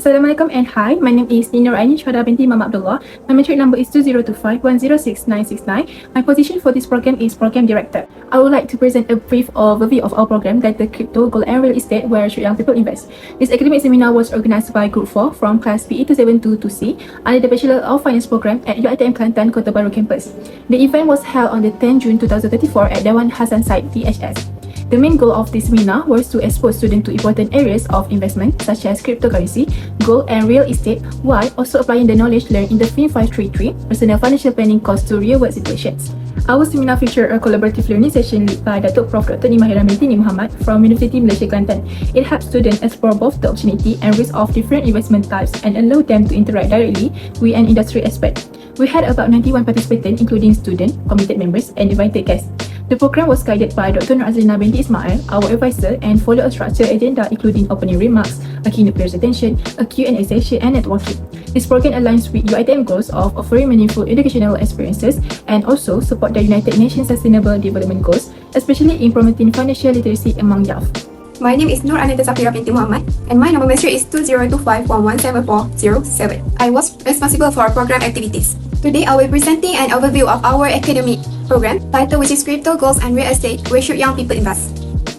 Assalamualaikum and hi, my name is Nina Aini Shada binti Mama Abdullah. My matric number is 2025106969. My position for this program is Program Director. I would like to present a brief overview of our program titled Crypto, Gold and Real Estate, where should young people invest. This academic seminar was organized by Group 4 from class PE272-2C under the Bachelor of Finance program at UiTM Kelantan Kota Baru campus. The event was held on the 10 June 2034 at Dewan Hassan Said, DHS. The main goal of this seminar was to expose students to important areas of investment such as cryptocurrency, gold and real estate, while also applying the knowledge learned in the FIN533 personal financial planning course to real-world situations. Our seminar featured a collaborative learning session led by Datuk Prof. Dr. Nimahira binti Muhammad from University Malaysia Kelantan. It helps students explore both the opportunity and risk of different investment types and allow them to interact directly with an industry expert. We had about 91 participants including students, committed members and invited guests. The program was guided by Dr. Nur Azlina binti Ismail, our advisor, and followed a structured agenda including opening remarks, a keynote presentation, a Q&A session, and networking. This program aligns with UiTM goals of offering meaningful educational experiences and also support the United Nations Sustainable Development Goals, especially in promoting financial literacy among youth. My name is Nur Anita Safira binti Muhammad and my number matric is 2025117407. I was responsible for program activities. Today I will be presenting an overview of our academic program title, which is Crypto, Gold and Real Estate, where should young people invest.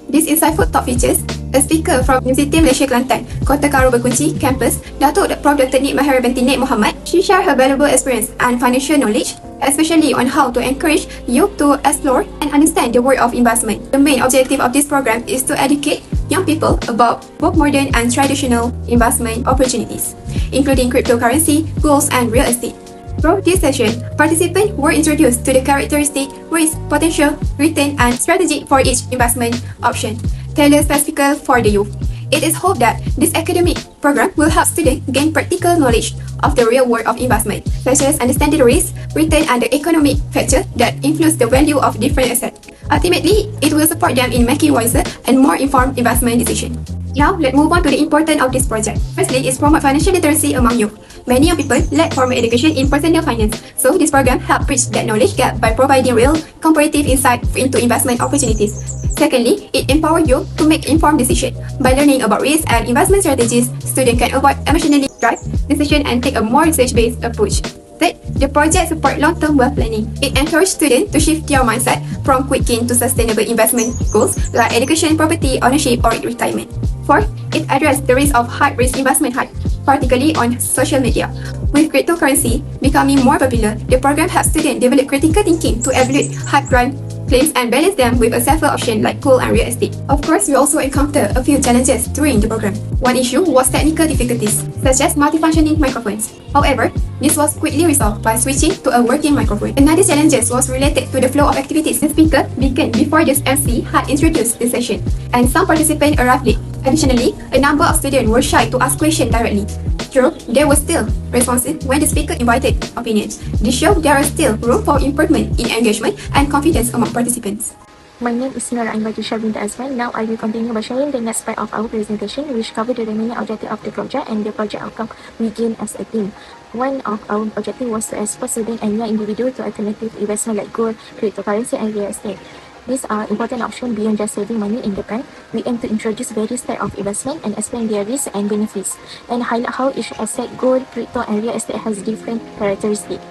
This insightful talk features a speaker from University Malaysia Kelantan, Kota Baru Berkunci campus, Datuk Prof. Dr. Nimahira binti Muhammad. She shared her valuable experience and financial knowledge, especially on how to encourage youth to explore and understand the world of investment. The main objective of this program is to educate young people about both modern and traditional investment opportunities, including cryptocurrency, gold and real estate. Through this session, participants were introduced to the characteristic, risk, potential, return, and strategy for each investment option, tailored specifically for the youth. It is hoped that this academic program will help students gain practical knowledge of the real world of investment, such as understanding the risk, return, and the economic factors that influence the value of different assets. Ultimately, it will support them in making wiser and more informed investment decisions. Now, let's move on to the importance of this project. Firstly, is promote financial literacy among youth. Many young people lack formal education in personal finance, so this program helps bridge that knowledge gap by providing real, comparative insight into investment opportunities. Secondly, it empowers youth to make informed decisions. By learning about risk and investment strategies, students can avoid emotionally driven decisions and take a more research-based approach. Third, the project supports long-term wealth planning. It encourages students to shift their mindset from quick gain to sustainable investment goals like education, property, ownership, or retirement. Fourth, it addresses the risk of high-risk investment hype, particularly on social media. With cryptocurrency becoming more popular, the program helps students develop critical thinking to evaluate hype-driven claims and balance them with a safer option like gold and real estate. Of course, we also encountered a few challenges during the program. One issue was technical difficulties, such as multifunctioning microphones. However, this was quickly resolved by switching to a working microphone. Another challenge was related to the flow of activities. The speaker began before the MC had introduced the session, and some participants arrived late. Additionally, a number of students were shy to ask questions directly. True, they were still responsive when the speaker invited opinions. This shows there is still room for improvement in engagement and confidence among participants. My name is Nora Ainbajusha binti Azman. Now I will continue by sharing the next part of our presentation, which covers the remaining objective of the project and the project outcome we gain as a team. One of our objectives was to expose students and young individuals to alternative investment like gold, cryptocurrency, and real estate. These are important options beyond just saving money in the bank. We aim to introduce various types of investment and explain their risks and benefits, and highlight how each asset, gold, crypto, and real estate has different characteristics.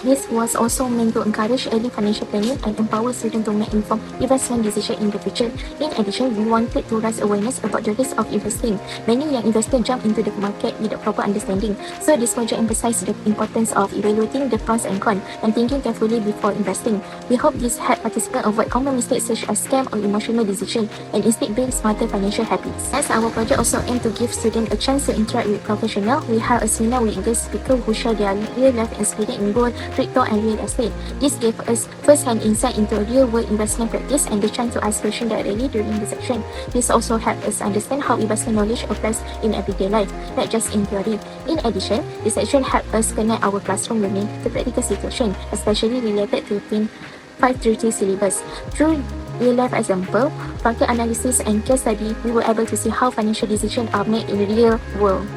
This was also meant to encourage early financial planning and empower students to make informed investment decisions in the future. In addition, we wanted to raise awareness about the risk of investing. Many young investors jump into the market without proper understanding, so this project emphasized the importance of evaluating the pros and cons and thinking carefully before investing. We hope this helps participants avoid common mistakes such as scam or emotional decisions and instead build smarter financial habits. As our project also aims to give students a chance to interact with professionals, we held a seminar with guest speakers who share their real-life experience in gold, crypto, and real estate. This gave us first-hand insight into real-world investment practice and the chance to ask questions directly during the section. This also helped us understand how investment knowledge applies in everyday life, not just in theory. In addition, this section helped us connect our classroom learning to practical situations, especially related to FIN533 syllabus. Through real-life example, market analysis, and case study, we were able to see how financial decisions are made in the real world.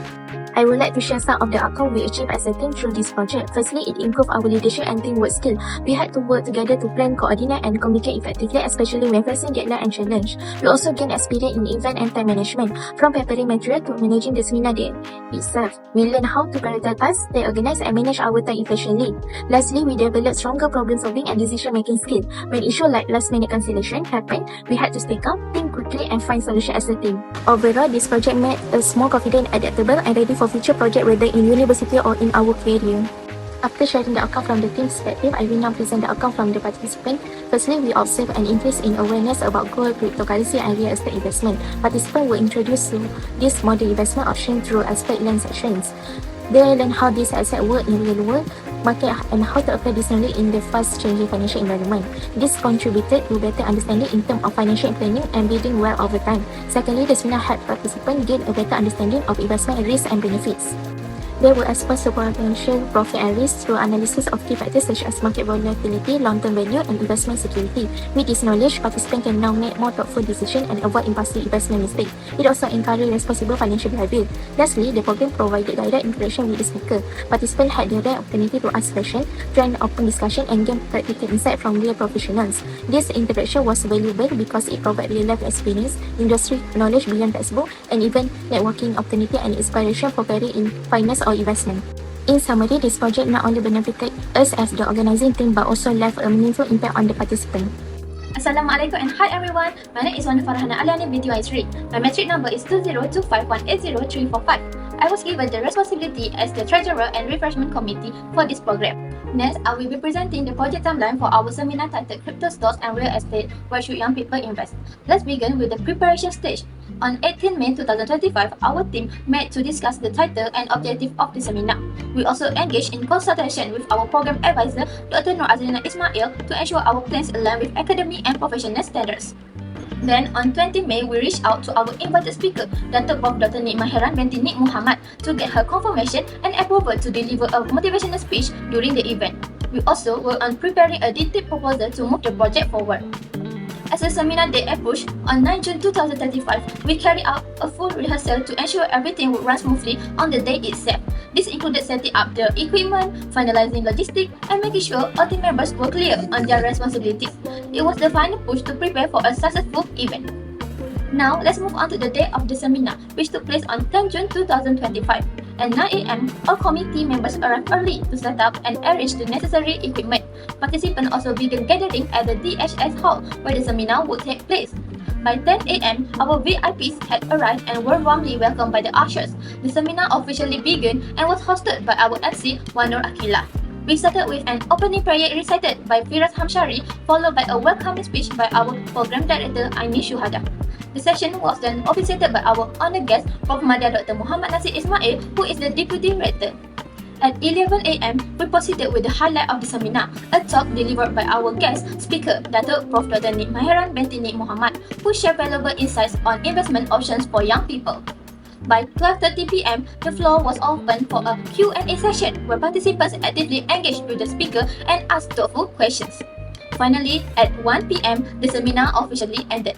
I would like to share some of the outcomes we achieved as a team through this project. Firstly, it improved our leadership and teamwork skill. We had to work together to plan, coordinate, and communicate effectively, especially when facing deadline and challenge. We also gained experience in event and time management, from preparing material to managing the seminar day itself. We learned how to prioritize tasks, stay organized, and manage our time efficiently. Lastly, we developed stronger problem solving and decision making skills. When issues like last minute cancellation happened, we had to stay calm, think quickly, and find solutions as a team. Overall, this project made us more confident, adaptable, and ready for future projects, whether in university or in our career. After sharing the outcome from the team's perspective, I will now present the outcome from the participant. Firstly, we observed an increase in awareness about gold, cryptocurrency, and real estate investment. Participants were introduced to this modern investment option through expert learn sections. They learn how these assets work in real world market and how to apply this knowledge in the fast-changing financial environment. This contributed to better understanding in terms of financial planning and building wealth over time. Secondly, the seminar helped participants gain a better understanding of investment risks and benefits. They were exposed to potential profit and risk through analysis of key factors such as market volatility, long-term value, and investment security. With this knowledge, participants can now make more thoughtful decisions and avoid impulsive investment mistakes. It also encouraged responsible financial behavior. Lastly, the program provided direct interaction with the speaker. Participants had the right opportunity to ask questions, join open discussion, and gain practical insight from real professionals. This interaction was valuable because it provided real-life experience, industry knowledge beyond textbook, and even networking opportunity and inspiration for career in finance or investment. In summary, this project not only benefited us as the organizing team but also left a meaningful impact on the participants. Assalamualaikum and hi everyone. My name is Wanda Farhana Aliani binti Waisri. My metric number is 2025180345. I was given the responsibility as the treasurer and refreshment committee for this program. Next, I will be presenting the project timeline for our seminar titled Crypto Stocks and Real Estate, Where Should Young People Invest? Let's begin with the preparation stage. On 18 May 2025, our team met to discuss the title and objective of the seminar. We also engaged in consultation with our program advisor, Dr. Nur Azlina Ismail, to ensure our plans align with academic and professional standards. Then, on 20 May, we reached out to our invited speaker, Datuk Prof. Dr. Nik Mahiran binti Nik Muhammad, to get her confirmation and approval to deliver a motivational speech during the event. We also worked on preparing a detailed proposal to move the project forward. As the seminar day approached, on 9 June 2035, we carried out a full rehearsal to ensure everything would run smoothly on the day itself. This included setting up the equipment, finalizing logistics, and making sure all team members were clear on their responsibilities. It was the final push to prepare for a successful event. Now, let's move on to the day of the seminar, which took place on 10 June 2025. At 9 a.m., all committee members arrived early to set up and arrange the necessary equipment. Participants also began gathering at the DHS hall where the seminar would take place. By 10 a.m., our VIPs had arrived and were warmly welcomed by the ushers. The seminar officially began and was hosted by our MC, Wanur Akila. We started with an opening prayer recited by Firas Hamshari, followed by a welcoming speech by our program director, Aini Shuhada. The session was then officiated by our honored guest, Prof. Madya Dr. Muhammad Nasir Ismail, who is the Deputy Rector. At 11 a.m., we proceeded with the highlight of the seminar, a talk delivered by our guest speaker, Datuk Prof. Dr. Nik Mahiran binti Nik Muhammad, who shared valuable insights on investment options for young people. By 12:30 p.m., the floor was open for a Q&A session where participants actively engaged with the speaker and asked thoughtful questions. Finally, at 1 p.m., the seminar officially ended.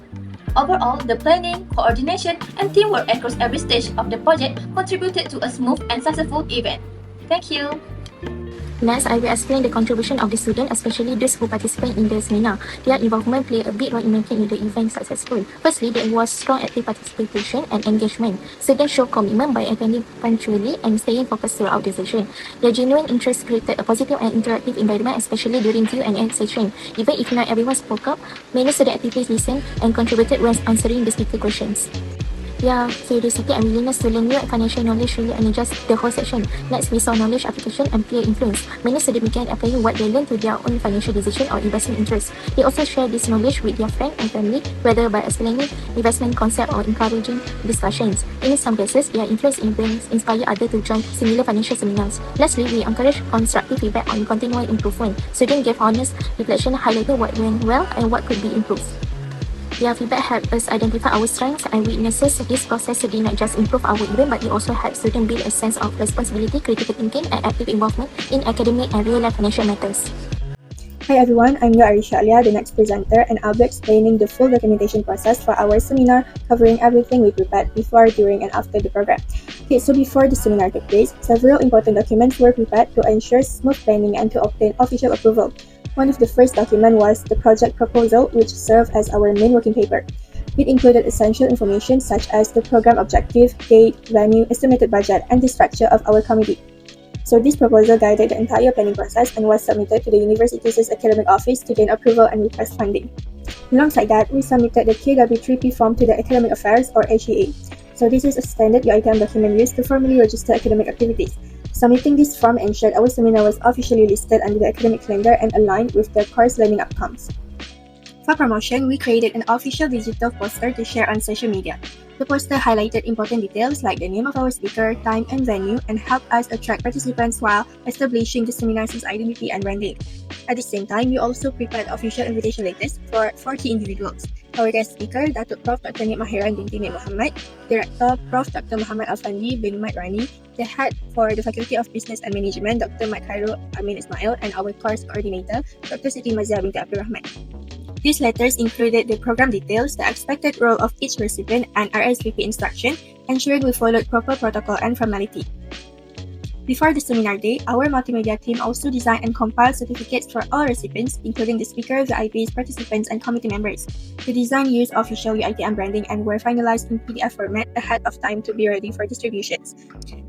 Overall, the planning, coordination, and teamwork across every stage of the project contributed to a smooth and successful event. Thank you. Next, I will explain the contribution of the students, especially those who participate in the seminar. Their involvement played a big role in making the event successful. Firstly, there was strong active participation and engagement. Students showed commitment by attending punctually and staying focused throughout the session. Their genuine interest created a positive and interactive environment, especially during Q&A session. Even if not everyone spoke up, many students actively listened and contributed when answering the speaker questions. Their curiosity and willingness to learn new financial knowledge really energized the whole section. Next, we saw knowledge application and peer influence. Many students began applying what they learned to their own financial decision or investment interests. They also shared this knowledge with their friends and family, whether by explaining investment concepts or encouraging discussions. In some cases, their influence inspired others to join similar financial seminars. Lastly, we encouraged constructive feedback on continual improvement. Students gave honest reflection, highlighting what went well and what could be improved. Their feedback helped us identify our strengths and weaknesses. This process did not just improve our event, but it also helped students build a sense of responsibility, critical thinking, and active involvement in academic and real-life financial matters. Hi everyone, I'm Arisha Alia, the next presenter, and I'll be explaining the full documentation process for our seminar, covering everything we prepared before, during, and after the program. Okay, so before the seminar took place, several important documents were prepared to ensure smooth planning and to obtain official approval. One of the first documents was the project proposal, which served as our main working paper. It included essential information such as the program objective, date, venue, estimated budget, and the structure of our committee. So this proposal guided the entire planning process and was submitted to the university's academic office to gain approval and request funding. Alongside that, we submitted the KW3P form to the Academic Affairs or HEA. So this is a standard UiTM document used to formally register academic activities. Submitting this form ensured our seminar was officially listed under the academic calendar and aligned with the course learning outcomes. For promotion, we created an official digital poster to share on social media. The poster highlighted important details like the name of our speaker, time, and venue, and helped us attract participants while establishing the seminar's identity and branding. At the same time, we also prepared official invitation letters for 4 key individuals. Our guest speaker, Datuk Prof. Dr. Nik Mahiran binti Nik Muhammad, Director Prof. Dr. Muhammad Afandi bin Mat Rani, the head for the Faculty of Business and Management, Dr. Mat Khairul Amin Ismail, and our course coordinator, Dr. Siti Mazia binti Abdul Rahman. These letters included the program details, the expected role of each recipient, and RSVP instruction, ensuring we followed proper protocol and formality. Before the seminar day, our multimedia team also designed and compiled certificates for all recipients, including the speaker, VIPs, participants, and committee members. The design used official UiTM branding and were finalized in PDF format ahead of time to be ready for distributions.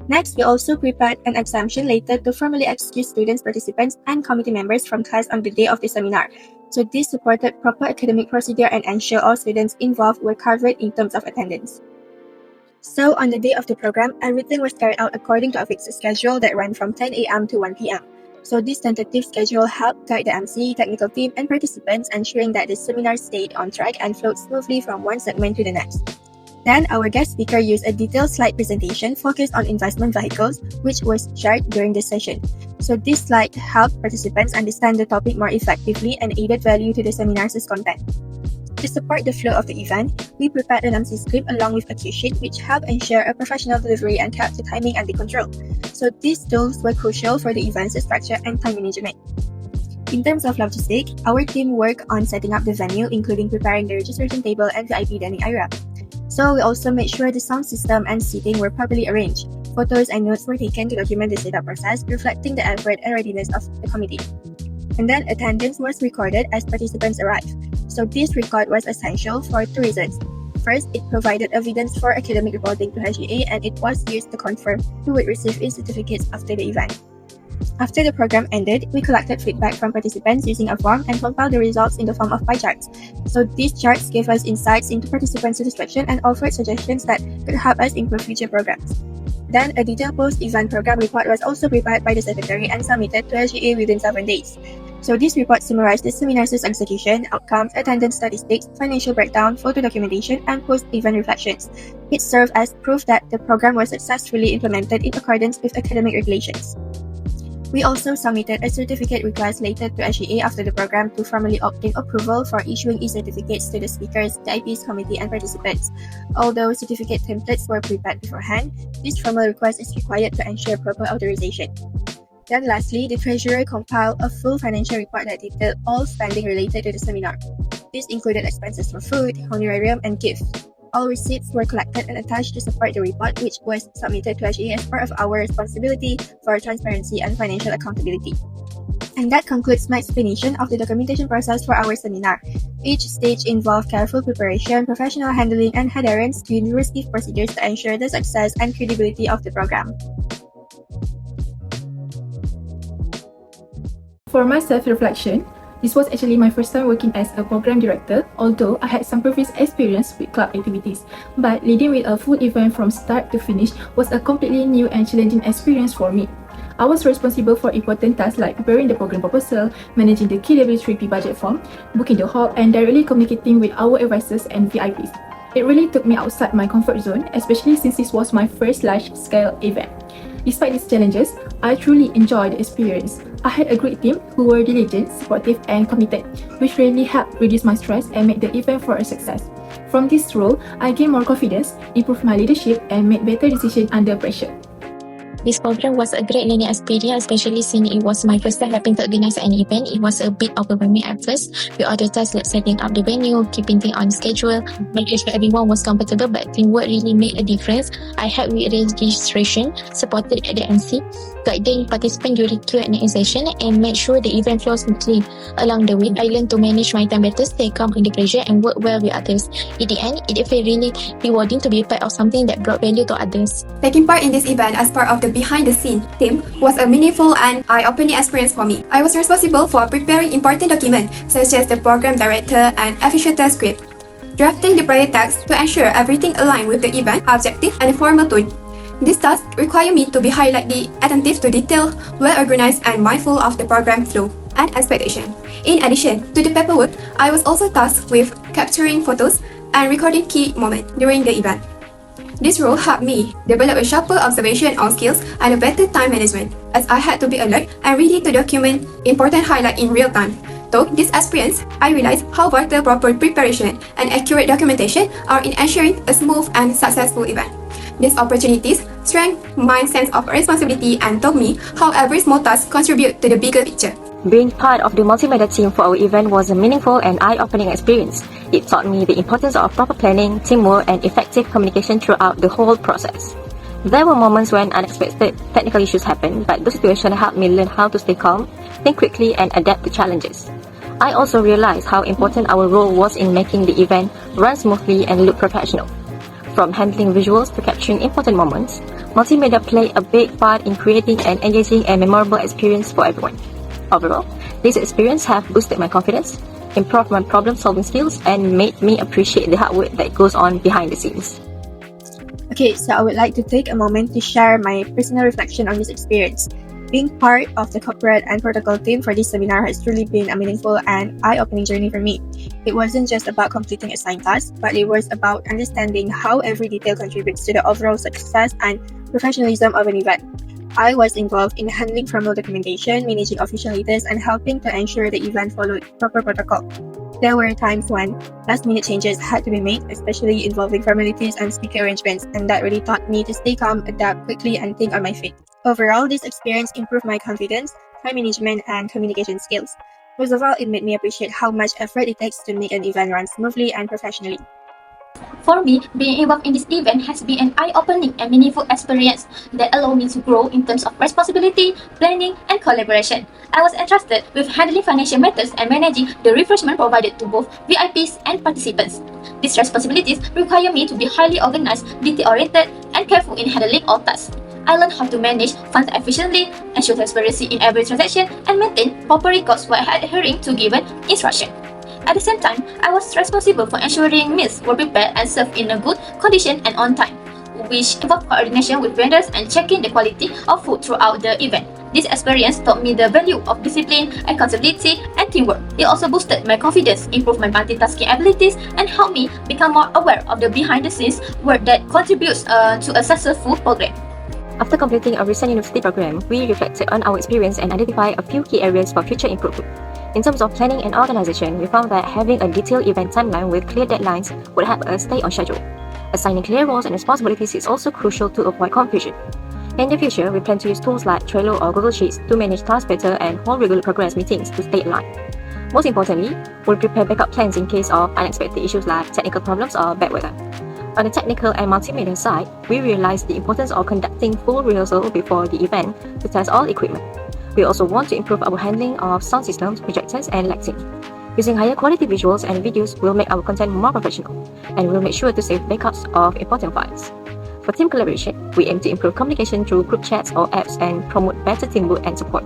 Next, we also prepared an exemption letter to formally excuse students, participants, and committee members from class on the day of the seminar. So this supported proper academic procedure and ensured all students involved were covered in terms of attendance. So on the day of the program, everything was carried out according to a fixed schedule that ran from 10 a.m. to 1 p.m. So this tentative schedule helped guide the MC, technical team, and participants, ensuring that the seminar stayed on track and flowed smoothly from one segment to the next. Then, our guest speaker used a detailed slide presentation focused on investment vehicles, which was shared during the session. So this slide helped participants understand the topic more effectively and added value to the seminar's content. To support the flow of the event, we prepared an MC script along with a cue sheet, which helped ensure a professional delivery and kept the timing under control. So these tools were crucial for the event's structure and time management. In terms of logistics, our team worked on setting up the venue, including preparing the registration table and VIP dining area. So we also made sure the sound system and seating were properly arranged. Photos and notes were taken to document the setup process, reflecting the effort and readiness of the committee. And then attendance was recorded as participants arrived. So this record was essential for 2 reasons. First, it provided evidence for academic reporting to HEA, and it was used to confirm who would receive its certificates after the event. After the program ended, we collected feedback from participants using a form and compiled the results in the form of pie charts. So these charts gave us insights into participant satisfaction and offered suggestions that could help us improve future programs. Then, a detailed post-event program report was also prepared by the secretary and submitted to HEA within 7 days. So this report summarized the seminar's execution, outcomes, attendance statistics, financial breakdown, photo documentation, and post-event reflections. It served as proof that the program was successfully implemented in accordance with academic regulations. We also submitted a certificate request later to HEA after the program to formally obtain approval for issuing e-certificates to the speakers, the IPs committee, and participants. Although certificate templates were prepared beforehand, this formal request is required to ensure proper authorization. Then lastly, the treasurer compiled a full financial report that detailed all spending related to the seminar. This included expenses for food, honorarium, and gifts. All receipts were collected and attached to support the report, which was submitted to HEA as part of our responsibility for transparency and financial accountability. And that concludes my explanation of the documentation process for our seminar. Each stage involved careful preparation, professional handling, and adherence to university procedures to ensure the success and credibility of the program. For my self-reflection, this was actually my first time working as a program director, although I had some previous experience with club activities. But leading with a full event from start to finish was a completely new and challenging experience for me. I was responsible for important tasks like preparing the program proposal, managing the KW3P budget form, booking the hall, and directly communicating with our advisors and VIPs. It really took me outside my comfort zone, especially since this was my first large-scale event. Despite these challenges, I truly enjoyed the experience. I had a great team who were diligent, supportive, and committed, which really helped reduce my stress and make the event for a success. From this role, I gained more confidence, improved my leadership, and made better decisions under pressure. This program was a great learning experience, especially since it was my first time having to organize an event. It was a bit overwhelming at first, with all the tasks like setting up the venue, keeping things on schedule, making sure everyone was comfortable, but teamwork really made a difference. I helped with registration, supported at the MC, guiding participants during Q&A session, and made sure the event flows smoothly. Along the way, I learned to manage my time better, stay calm under pressure, and work well with others. In the end, it felt really rewarding to be part of something that brought value to others. Taking part in this event as part of the behind-the-scene team was a meaningful and eye-opening experience for me. I was responsible for preparing important documents such as the program director and official script, drafting the project text to ensure everything aligned with the event objective and formal tone. This task required me to be highly attentive to detail, well-organized, and mindful of the program flow and expectation. In addition to the paperwork, I was also tasked with capturing photos and recording key moments during the event. This role helped me develop a sharper observation on skills and a better time management, as I had to be alert and ready to document important highlights in real time. Through this experience, I realized how vital proper preparation and accurate documentation are in ensuring a smooth and successful event. These opportunities strengthened my sense of responsibility and taught me how every small task contributes to the bigger picture. Being part of the multimedia team for our event was a meaningful and eye-opening experience. It taught me the importance of proper planning, teamwork, and effective communication throughout the whole process. There were moments when unexpected technical issues happened, but those situations helped me learn how to stay calm, think quickly, and adapt to challenges. I also realized how important our role was in making the event run smoothly and look professional. From handling visuals to capturing important moments, multimedia played a big part in creating an engaging and memorable experience for everyone. Overall, this experience has boosted my confidence, improved my problem-solving skills, and made me appreciate the hard work that goes on behind the scenes. Okay, so I would like to take a moment to share my personal reflection on this experience. Being part of the corporate and protocol team for this seminar has truly been a meaningful and eye-opening journey for me. It wasn't just about completing assigned tasks, but it was about understanding how every detail contributes to the overall success and professionalism of an event. I was involved in handling formal documentation, managing official letters, and helping to ensure the event followed proper protocol. There were times when last-minute changes had to be made, especially involving formalities and speaker arrangements, and that really taught me to stay calm, adapt quickly, and think on my feet. Overall, this experience improved my confidence, time management, and communication skills. Most of all, it made me appreciate how much effort it takes to make an event run smoothly and professionally. For me, being involved in this event has been an eye-opening and meaningful experience that allowed me to grow in terms of responsibility, planning, and collaboration. I was entrusted with handling financial matters and managing the refreshment provided to both VIPs and participants. These responsibilities require me to be highly organized, detail-oriented, and careful in handling all tasks. I learned how to manage funds efficiently, ensure transparency in every transaction, and maintain proper records while adhering to given instructions. At the same time, I was responsible for ensuring meals were prepared and served in a good condition and on time, which involved coordination with vendors and checking the quality of food throughout the event. This experience taught me the value of discipline, accountability, and teamwork. It also boosted my confidence, improved my multitasking abilities, and helped me become more aware of the behind-the-scenes work that contributes to a successful program. After completing a recent university program, we reflected on our experience and identified a few key areas for future improvement. In terms of planning and organization, we found that having a detailed event timeline with clear deadlines would help us stay on schedule. Assigning clear roles and responsibilities is also crucial to avoid confusion. In the future, we plan to use tools like Trello or Google Sheets to manage tasks better and hold regular progress meetings to stay aligned. Most importantly, we'll prepare backup plans in case of unexpected issues like technical problems or bad weather. On the technical and multimedia side, we realized the importance of conducting full rehearsal before the event to test all equipment. We also want to improve our handling of sound systems, projectors, and lighting. Using higher quality visuals and videos will make our content more professional, and we'll make sure to save backups of important files. For team collaboration, we aim to improve communication through group chats or apps and promote better teamwork and support,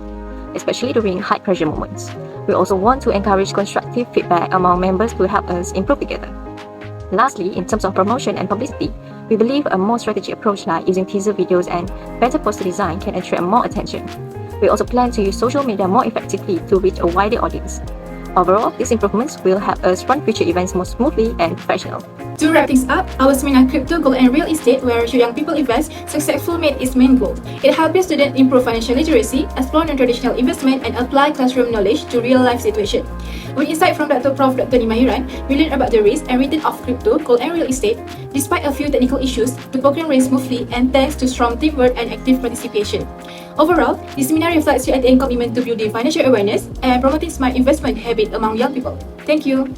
especially during high-pressure moments. We also want to encourage constructive feedback among members to help us improve together. Lastly, in terms of promotion and publicity, we believe a more strategic approach like using teaser videos and better poster design can attract more attention. We also plan to use social media more effectively to reach a wider audience. Overall, these improvements will help us run future events more smoothly and professional. To wrap things up, our seminar Crypto, Gold and Real Estate, where young people invest, successfully made its main goal. It helps students improve financial literacy, explore non-traditional investment, and apply classroom knowledge to real-life situations. With insight from Prof. Dr. Nimahiran, we learned about the risk and return of crypto, gold, and real estate. Despite a few technical issues, the program ran smoothly and thanks to strong teamwork and active participation. Overall, the seminar reflects UiTM commitment to building financial awareness and promoting smart investment habits among young people. Thank you.